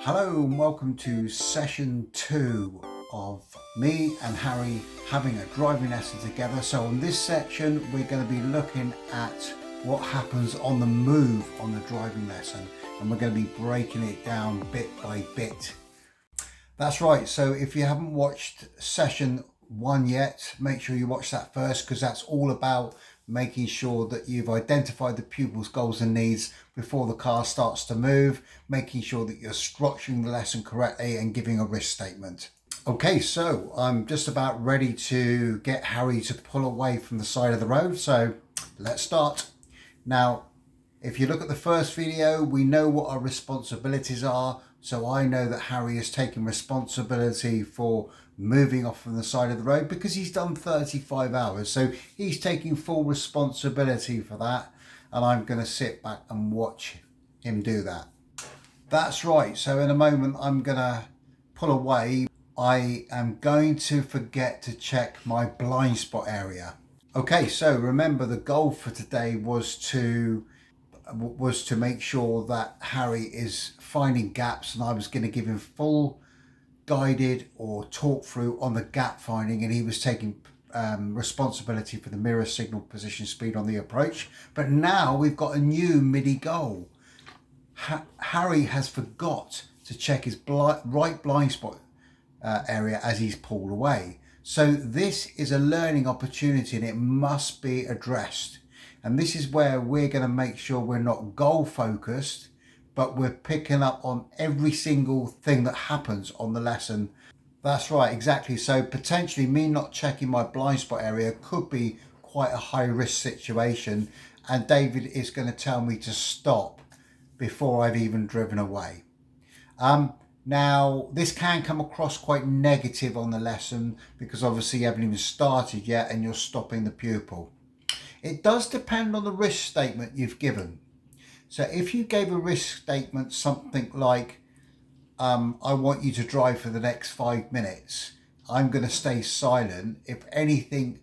Hello and welcome to session 2 of me and Harry having a driving lesson together. So on this section we're going to be looking at what happens on the move on the driving lesson, and we're going to be breaking it down bit by bit. That's right, so if you haven't watched session 1 yet, make sure you watch that first, because that's all about making sure that you've identified the pupil's goals and needs before the car starts to move, making sure that you're structuring the lesson correctly and giving a risk statement. Okay, so I'm just about ready to get Harry to pull away from the side of the road, so let's start. Now, if you look at the first video, we know what our responsibilities are. So I know that Harry is taking responsibility for moving off from the side of the road because he's done 35 hours. So he's taking full responsibility for that. And I'm going to sit back and watch him do that. That's right. So in a moment, I'm going to pull away. I am going to forget to check my blind spot area. Okay, so remember the goal for today was to make sure that Harry is finding gaps, and I was going to give him full guided or talk through on the gap finding, and he was taking responsibility for the mirror signal position speed on the approach. But now we've got a new MIDI goal. Harry has forgot to check his right blind spot area as he's pulled away. So this is a learning opportunity and it must be addressed. And this is where we're going to make sure we're not goal focused, but we're picking up on every single thing that happens on the lesson. That's right, exactly. So potentially me not checking my blind spot area could be quite a high risk situation. And David is going to tell me to stop before I've even driven away. Now, this can come across quite negative on the lesson because obviously you haven't even started yet and you're stopping the pupil. It does depend on the risk statement you've given. So if you gave a risk statement something like, I want you to drive for the next 5 minutes, I'm going to stay silent. If anything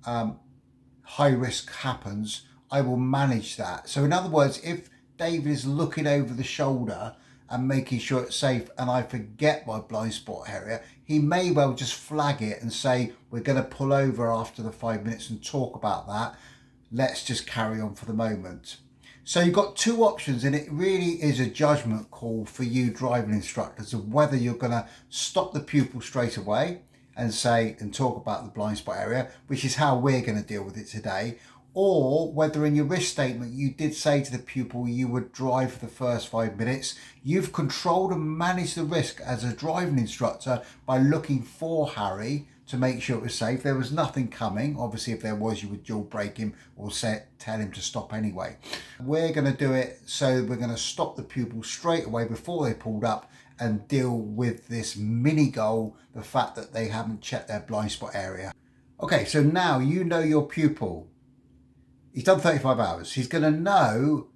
high risk happens, I will manage that. So in other words, if David is looking over the shoulder and making sure it's safe and I forget my blind spot area, he may well just flag it and say, we're going to pull over after the 5 minutes and talk about that. Let's just carry on for the moment. So you've got two options, and it really is a judgment call for you driving instructors of whether you're going to stop the pupil straight away and say and talk about the blind spot area, which is how we're going to deal with it today, or whether in your risk statement you did say to the pupil you would drive for the first 5 minutes. You've controlled and managed the risk as a driving instructor by looking for Harry to make sure it was safe. There was nothing coming. Obviously, if there was, you would dual brake him or tell him to stop anyway. We're going to do it so we're going to stop the pupil straight away before they pulled up and deal with this mini goal, the fact that they haven't checked their blind spot area. Okay, so now you know your pupil. He's done 35 hours. He's going to know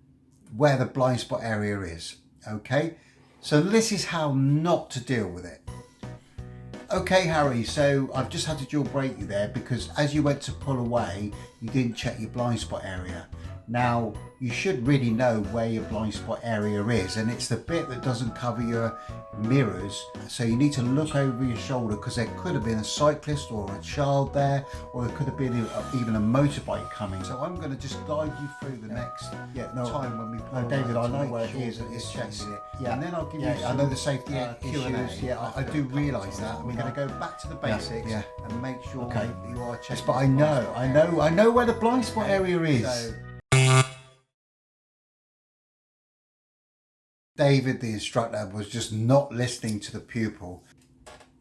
where the blind spot area is. Okay, so this is how not to deal with it. Okay, Harry, so I've just had to dual brake you there because as you went to pull away, you didn't check your blind spot area. Now, you should really know where your blind spot area is, and it's the bit that doesn't cover your mirrors. So you need to look over your shoulder because there could have been a cyclist or a child there, or there could have been even a motorbike coming. So I'm going to just guide you through the next time when we pull David, I know where it he is checking it. Yeah. And then I'll give you I know the safety issues. Yeah, I do realise that. We're going to go back to the basics and make sure that you are checking. Yes, but I know where the blind spot area is. So, David, the instructor, was just not listening to the pupil.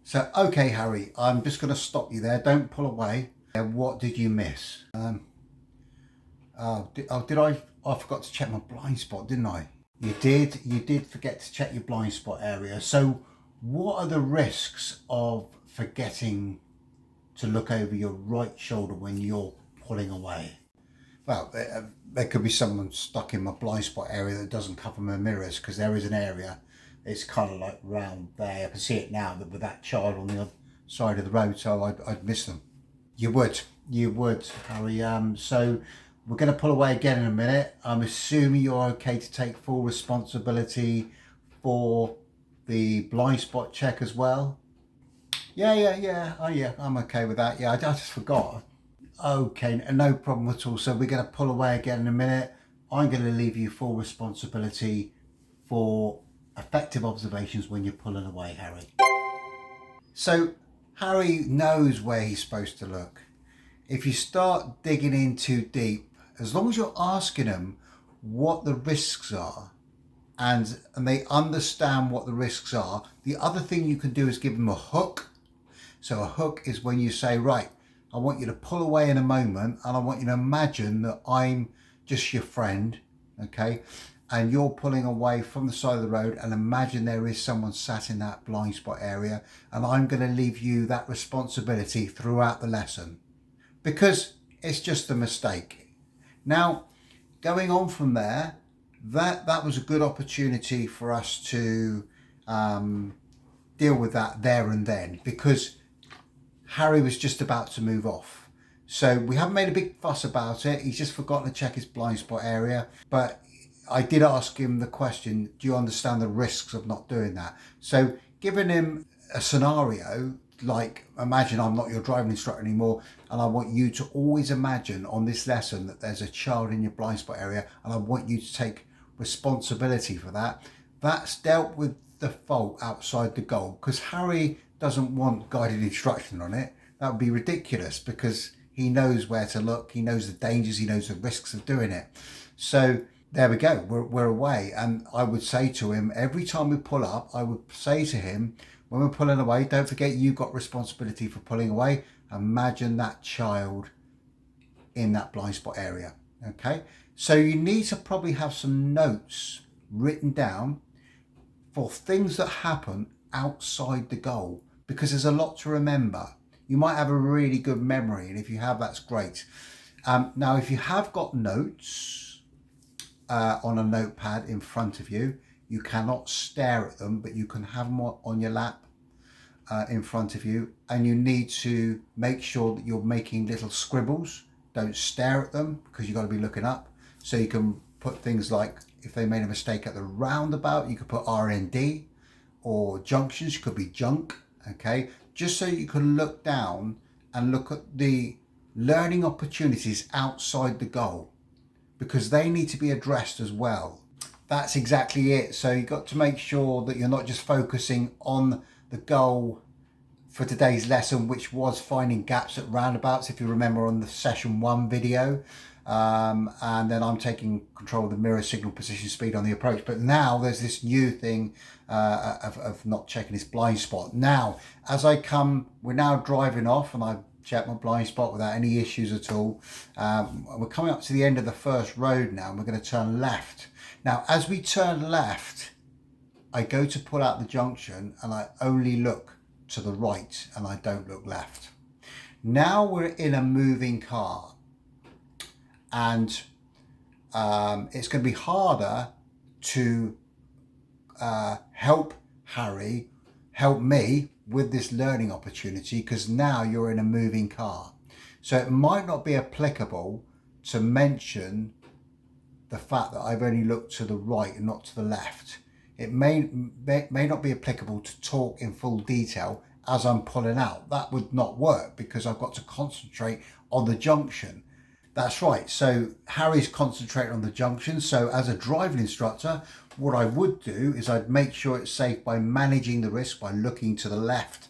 So, okay, Harry, I'm just going to stop you there. Don't pull away. What did you miss? I forgot to check my blind spot, didn't I? You did forget to check your blind spot area. So what are the risks of forgetting to look over your right shoulder when you're pulling away? Well, there could be someone stuck in my blind spot area that doesn't cover my mirrors, because there is an area, it's kind of like round there. I can see it now, that with that child on the other side of the road, so I'd miss them. You would, Harry. So we're going to pull away again in a minute. I'm assuming you're okay to take full responsibility for the blind spot check as well? Yeah. Oh yeah, I'm okay with that. Yeah, I just forgot. Okay, no problem at all. So we're going to pull away again in a minute. I'm going to leave you full responsibility for effective observations when you're pulling away, Harry. So Harry knows where he's supposed to look. If you start digging in too deep, as long as you're asking them what the risks are and they understand what the risks are, the other thing you can do is give them a hook. So a hook is when you say, right, I want you to pull away in a moment and I want you to imagine that I'm just your friend, okay? And you're pulling away from the side of the road and imagine there is someone sat in that blind spot area, and I'm going to leave you that responsibility throughout the lesson because it's just a mistake. Now, going on from there, that was a good opportunity for us to deal with that there and then, because Harry was just about to move off. So we haven't made a big fuss about it. He's just forgotten to check his blind spot area. But I did ask him the question, do you understand the risks of not doing that? So giving him a scenario, like imagine I'm not your driving instructor anymore, and I want you to always imagine on this lesson that there's a child in your blind spot area, and I want you to take responsibility for that. That's dealt with the fault outside the goal, because Harry doesn't want guided instruction on it. That would be ridiculous, because he knows where to look, he knows the dangers, he knows the risks of doing it. So there we go, we're away. And I would say to him, every time we pull up, I would say to him, when we're pulling away, don't forget you've got responsibility for pulling away. Imagine that child in that blind spot area, okay? So you need to probably have some notes written down for things that happen outside the goal, because there's a lot to remember. You might have a really good memory, and if you have, that's great. Now, if you have got notes on a notepad in front of you, you cannot stare at them, but you can have them on your lap in front of you, and you need to make sure that you're making little scribbles. Don't stare at them, because you've got to be looking up. So you can put things like, if they made a mistake at the roundabout, you could put RND, or junctions could be junk, okay? Just so you can look down and look at the learning opportunities outside the goal, because they need to be addressed as well. That's exactly it. So you've got to make sure that you're not just focusing on the goal for today's lesson, which was finding gaps at roundabouts, if you remember on the session 1 video. And then I'm taking control of the mirror, signal, position, speed on the approach. But now there's this new thing of not checking his blind spot. Now, as I come, we're now driving off, and I've checked my blind spot without any issues at all. We're coming up to the end of the first road now, and we're going to turn left. Now, as we turn left, I go to pull out the junction, and I only look to the right, and I don't look left. Now we're in a moving car, and it's going to be harder to help me with this learning opportunity, because now you're in a moving car. So it might not be applicable to mention the fact that I've only looked to the right and not to the left. It may not be applicable to talk in full detail as I'm pulling out. That would not work, because I've got to concentrate on the junction. That's right. So Harry's concentrating on the junction. So as a driving instructor, what I would do is I'd make sure it's safe by managing the risk by looking to the left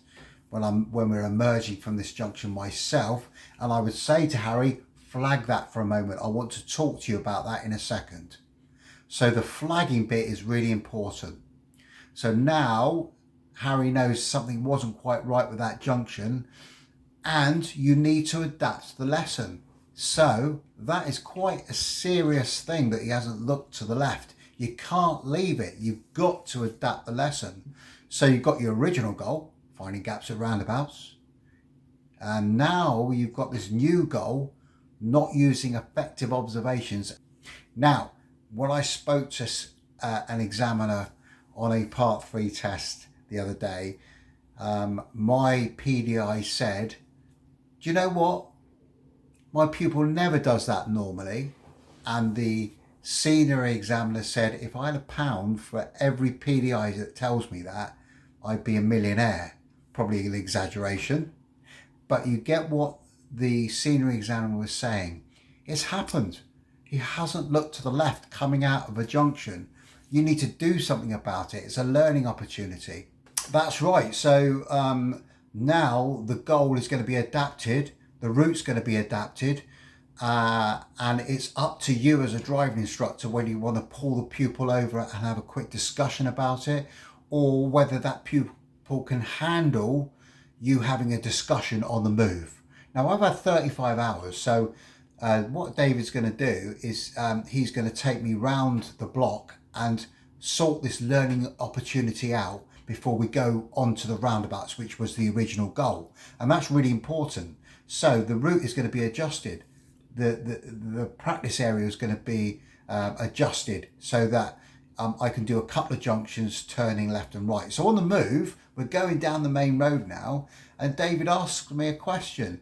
when we're emerging from this junction myself. And I would say to Harry, flag that for a moment. I want to talk to you about that in a second. So the flagging bit is really important. So now Harry knows something wasn't quite right with that junction, and you need to adapt the lesson. So that is quite a serious thing that he hasn't looked to the left. You can't leave it. You've got to adapt the lesson. So you've got your original goal, finding gaps at roundabouts. And now you've got this new goal, not using effective observations. Now, when I spoke to an examiner on a part 3 test the other day, my PDI said, do you know what? My pupil never does that normally. And the senior examiner said if I had £1 for every PDI that tells me that, I'd be a millionaire. Probably an exaggeration, but you get what the senior examiner was saying. It's happened. He hasn't looked to the left coming out of a junction. You need to do something about it. It's a learning opportunity. That's right. So now the goal is going to be adapted. The route's going to be adapted. And it's up to you as a driving instructor whether you want to pull the pupil over and have a quick discussion about it, or whether that pupil can handle you having a discussion on the move. Now I've had 35 hours, so what David's going to do is he's going to take me round the block and sort this learning opportunity out before we go on to the roundabouts, which was the original goal. And that's really important. So the route is going to be adjusted. The practice area is going to be adjusted so that I can do a couple of junctions turning left and right. So on the move, we're going down the main road now, and David asked me a question.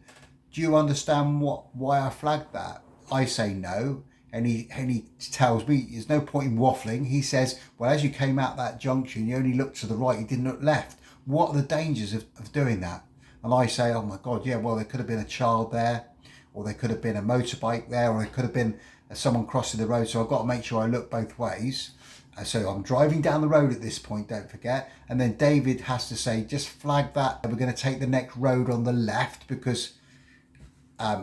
Do you understand why I flagged that? I say no, and he tells me there's no point in waffling. He says, well, as you came out that junction, you only looked to the right, you didn't look left. What are the dangers of doing that? And I say, oh my God, yeah, well, there could have been a child there, or there could have been a motorbike there, or there could have been someone crossing the road. So I've got to make sure I look both ways. So I'm driving down the road at this point, don't forget. And then David has to say, just flag that. We're going to take the next road on the left, because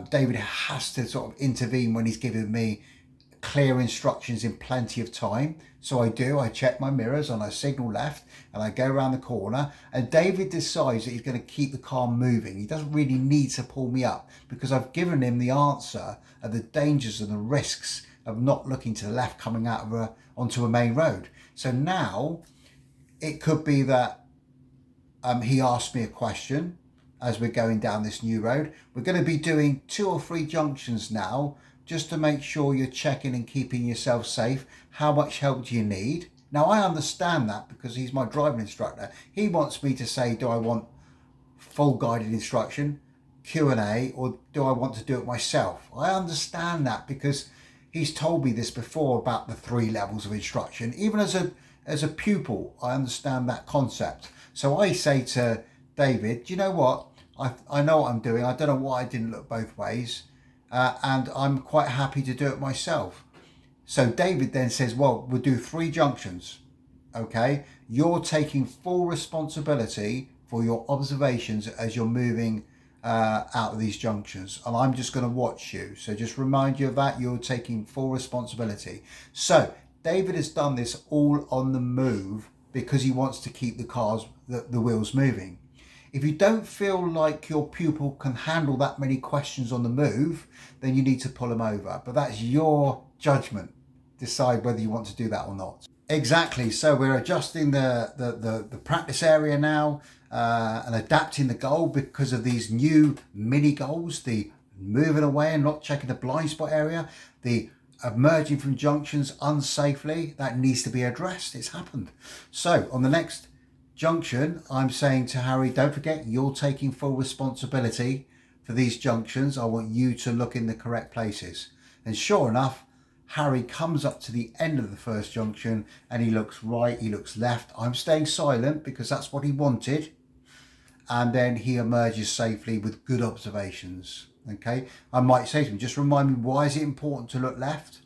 David has to sort of intervene when he's giving me clear instructions in plenty of time. So I do, I check my mirrors and I signal left and I go around the corner, and David decides that he's going to keep the car moving. He doesn't really need to pull me up because I've given him the answer of the dangers and the risks of not looking to the left coming out of onto a main road. So now it could be that he asked me a question as we're going down this new road. We're going to be doing 2 or 3 junctions now, just to make sure you're checking and keeping yourself safe. How much help do you need? Now I understand that because he's my driving instructor. He wants me to say, do I want full guided instruction, Q&A, or do I want to do it myself? I understand that because he's told me this before about the 3 levels of instruction. Even as a pupil, I understand that concept. So I say to David, do you know what? I know what I'm doing. I don't know why I didn't look both ways. And I'm quite happy to do it myself. So David then says, well, we'll do 3 junctions. Okay. You're taking full responsibility for your observations as you're moving out of these junctions, and I'm just going to watch you. So just remind you of that. You're taking full responsibility. So David has done this all on the move because he wants to keep the wheels moving. If you don't feel like your pupil can handle that many questions on the move, then you need to pull them over. But that's your judgment. Decide whether you want to do that or not. Exactly. So we're adjusting the practice area now and adapting the goal because of these new mini goals, the moving away and not checking the blind spot area, the emerging from junctions unsafely. That needs to be addressed. It's happened. So on the next junction, I'm saying to Harry, don't forget, you're taking full responsibility for these junctions. I want you to look in the correct places. And sure enough, Harry comes up to the end of the first junction and he looks right, he looks left. I'm staying silent because that's what he wanted. And then he emerges safely with good observations. Okay, I might say to him, just remind me, why is it important to look left?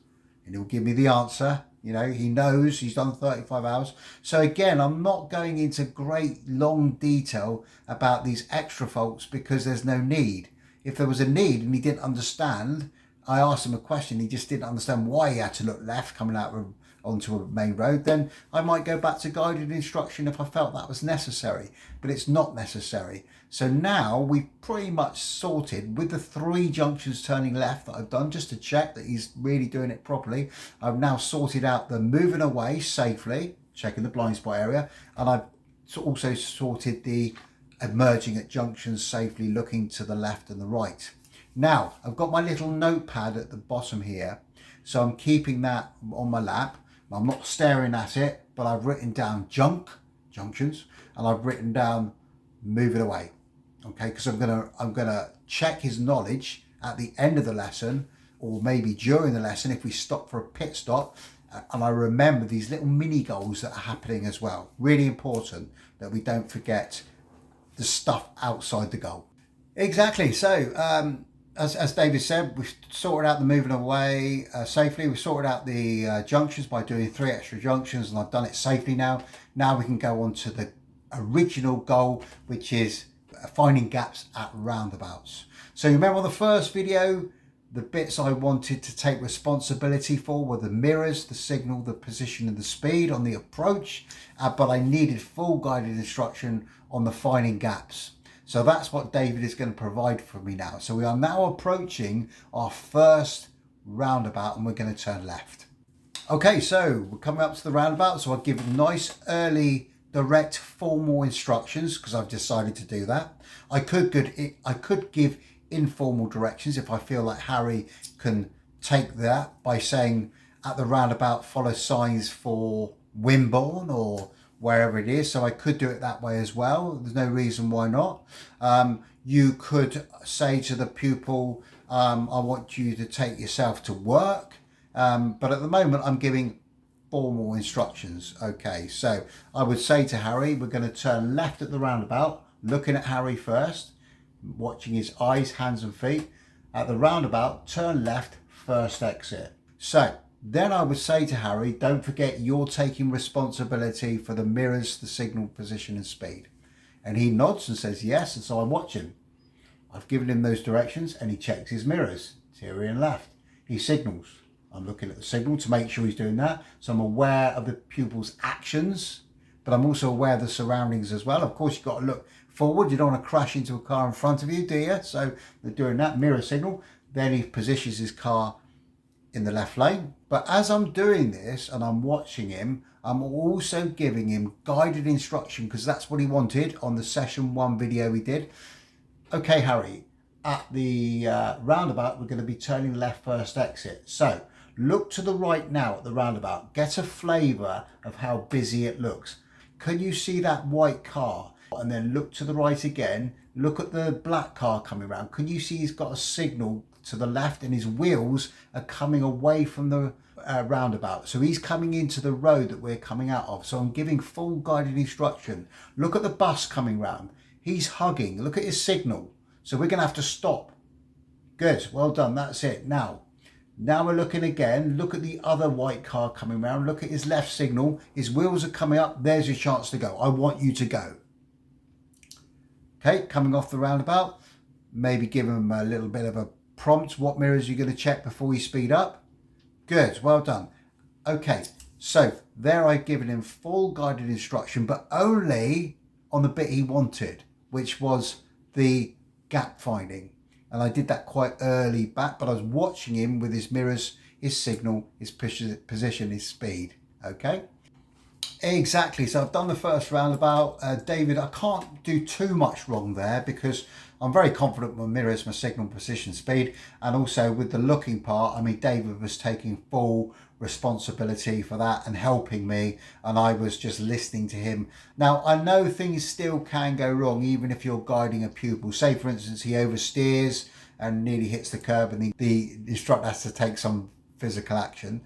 And he'll give me the answer. You know, he knows, he's done 35 hours. So again, I'm not going into great long detail about these extra faults because there's no need. If there was a need and he didn't understand, I asked him a question, he just didn't understand why he had to look left coming out onto a main road, then I might go back to guided instruction if I felt that was necessary, but it's not necessary. So now we've pretty much sorted with the 3 junctions turning left that I've done just to check that he's really doing it properly. I've now sorted out the moving away safely, checking the blind spot area, and I've also sorted the emerging at junctions safely, looking to the left and the right. Now I've got my little notepad at the bottom here, so I'm keeping that on my lap. I'm not staring at it, but I've written down junctions, and I've written down moving away. Okay, because I'm gonna check his knowledge at the end of the lesson or maybe during the lesson if we stop for a pit stop, and I remember these little mini goals that are happening as well. Really important that we don't forget the stuff outside the goal. Exactly. So as David said, we've sorted out the moving away safely. We've sorted out the junctions by doing 3 extra junctions, and I've done it safely now. Now we can go on to the original goal, which is finding gaps at roundabouts. So you remember on the first video, the bits I wanted to take responsibility for were the mirrors, the signal, the position and the speed on the approach, but I needed full guided instruction on the finding gaps. So that's what David is going to provide for me now. So we are now approaching our first roundabout and we're going to turn left. Okay, so we're coming up to the roundabout. So I'll give nice early direct formal instructions because I've decided to do that. I could give informal directions if I feel like Harry can take that by saying at the roundabout follow signs for Wimborne or wherever it is. So I could do it that way as well. There's no reason why not. You could say to the pupil, I want you to take yourself to work. But at the moment I'm giving formal instructions. Okay, so I would say to Harry, we're going to turn left at the roundabout, looking at Harry first, watching his eyes, hands and feet. At the roundabout, turn left, first exit. So then I would say to Harry, don't forget you're taking responsibility for the mirrors, the signal, position and speed. And he nods and says yes, and so I watch him. I've given him those directions and he checks his mirrors, theory and left. He signals. I'm looking at the signal to make sure he's doing that. So I'm aware of the pupil's actions, but I'm also aware of the surroundings as well. Of course, you've got to look forward. You don't want to crash into a car in front of you, do you? So they're doing that mirror signal. Then he positions his car in the left lane. But as I'm doing this and I'm watching him, I'm also giving him guided instruction because that's what he wanted on the session 1 video we did. Okay, Harry, at the roundabout, we're going to be turning left first exit. So look to the right now at the roundabout. Get a flavour of how busy it looks. Can you see that white car? And then look to the right again. Look at the black car coming around. Can you see he's got a signal to the left and his wheels are coming away from the roundabout? So he's coming into the road that we're coming out of. So I'm giving full guided instruction. Look at the bus coming round. He's hugging. Look at his signal. So we're going to have to stop. Good. Well done. That's it. Now we're looking again. Look at the other white car coming around. Look at his left signal. His wheels are coming up. There's your chance to go. I want you to go. Okay, coming off the roundabout. Maybe give him a little bit of a prompt. What mirrors are you going to check before we speed up? Good. Well done. Okay, so there I've given him full guided instruction, but only on the bit he wanted, which was the gap finding. And I did that quite early back, but I was watching him with his mirrors, his signal, his position, his speed. Okay, exactly. So I've done the first roundabout. David, I can't do too much wrong there because I'm very confident with my mirrors, my signal, position, speed, and also with the looking part. I mean, David was taking full responsibility for that and helping me, and I was just listening to him. Now, I know things still can go wrong even if you're guiding a pupil. Say, for instance, he oversteers and nearly hits the curb and the instructor has to take some physical action.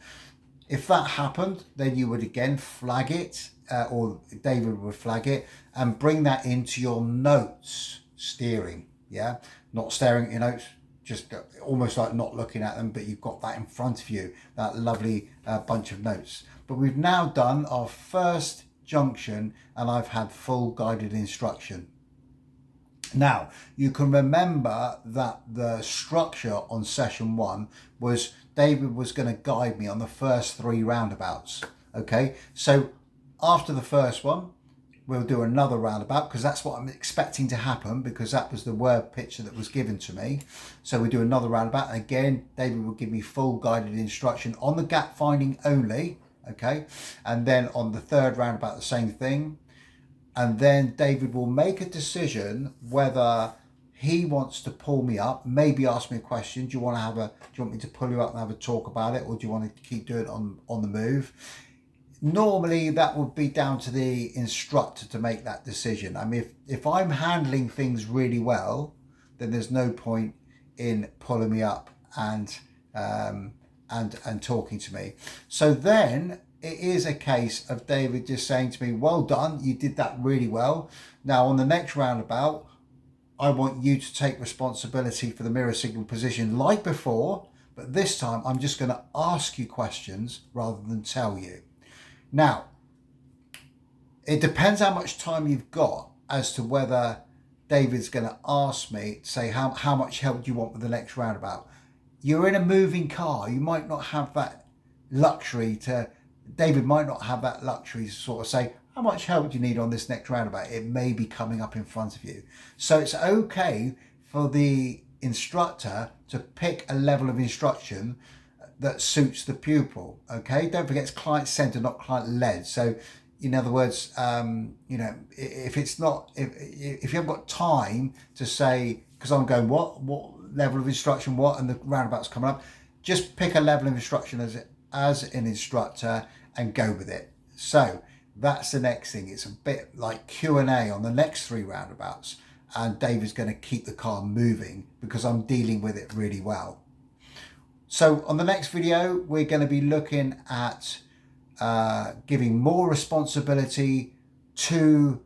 If that happened, then you would again flag it, or David would flag it and bring that into your notes steering. Yeah, not staring at your notes, just almost like not looking at them, but you've got that in front of you, that lovely bunch of notes. But we've now done our first junction and I've had full guided instruction. Now, you can remember that the structure on session 1 was David was going to guide me on the first 3 roundabouts. Okay, so after the first one, we'll do another roundabout because that's what I'm expecting to happen because that was the word picture that was given to me. So we do another roundabout. And again, David will give me full guided instruction on the gap finding only. Okay, and then on the third roundabout, the same thing. And then David will make a decision whether he wants to pull me up, maybe ask me a question. Do you want me to pull you up and have a talk about it, or do you want to keep doing it on the move? Normally that would be down to the instructor to make that decision. I mean, if I'm handling things really well, then there's no point in pulling me up and and talking to me. So then it is a case of David just saying to me, well done, you did that really well. Now on the next roundabout, I want you to take responsibility for the mirror signal position like before, but this time I'm just going to ask you questions rather than tell you. Now, it depends how much time you've got as to whether David's going to ask me, say, how much help do you want with the next roundabout? You're in a moving car. You might not have that luxury to, David might not have that luxury to sort of say, how much help do you need on this next roundabout? It may be coming up in front of you. So it's okay for the instructor to pick a level of instruction that suits the pupil. Okay, don't forget it's client-centered, not client-led. So in other words, you know, if it's not, if you haven't got time to say, because I'm going, what level of instruction, and the roundabout's coming up, just pick a level of instruction as an instructor and go with it. So that's the next thing. It's a bit like Q&A on the next 3 roundabouts, and David's going to keep the car moving because I'm dealing with it really well. So on the next video, we're going to be looking at giving more responsibility to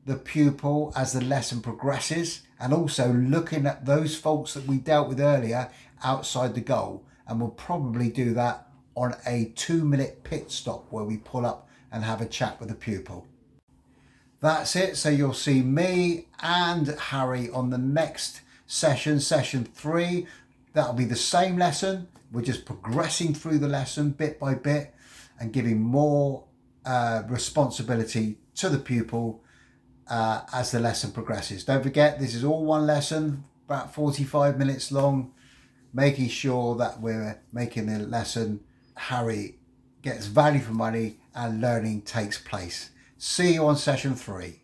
the pupil as the lesson progresses, and also looking at those faults that we dealt with earlier outside the goal. And we'll probably do that on a 2-minute pit stop where we pull up and have a chat with the pupil. That's it. So you'll see me and Harry on the next session, session 3. That'll be the same lesson. We're just progressing through the lesson bit by bit and giving more responsibility to the pupil as the lesson progresses. Don't forget, this is all one lesson, about 45 minutes long, making sure that we're making the lesson Harry gets value for money and learning takes place. See you on session 3.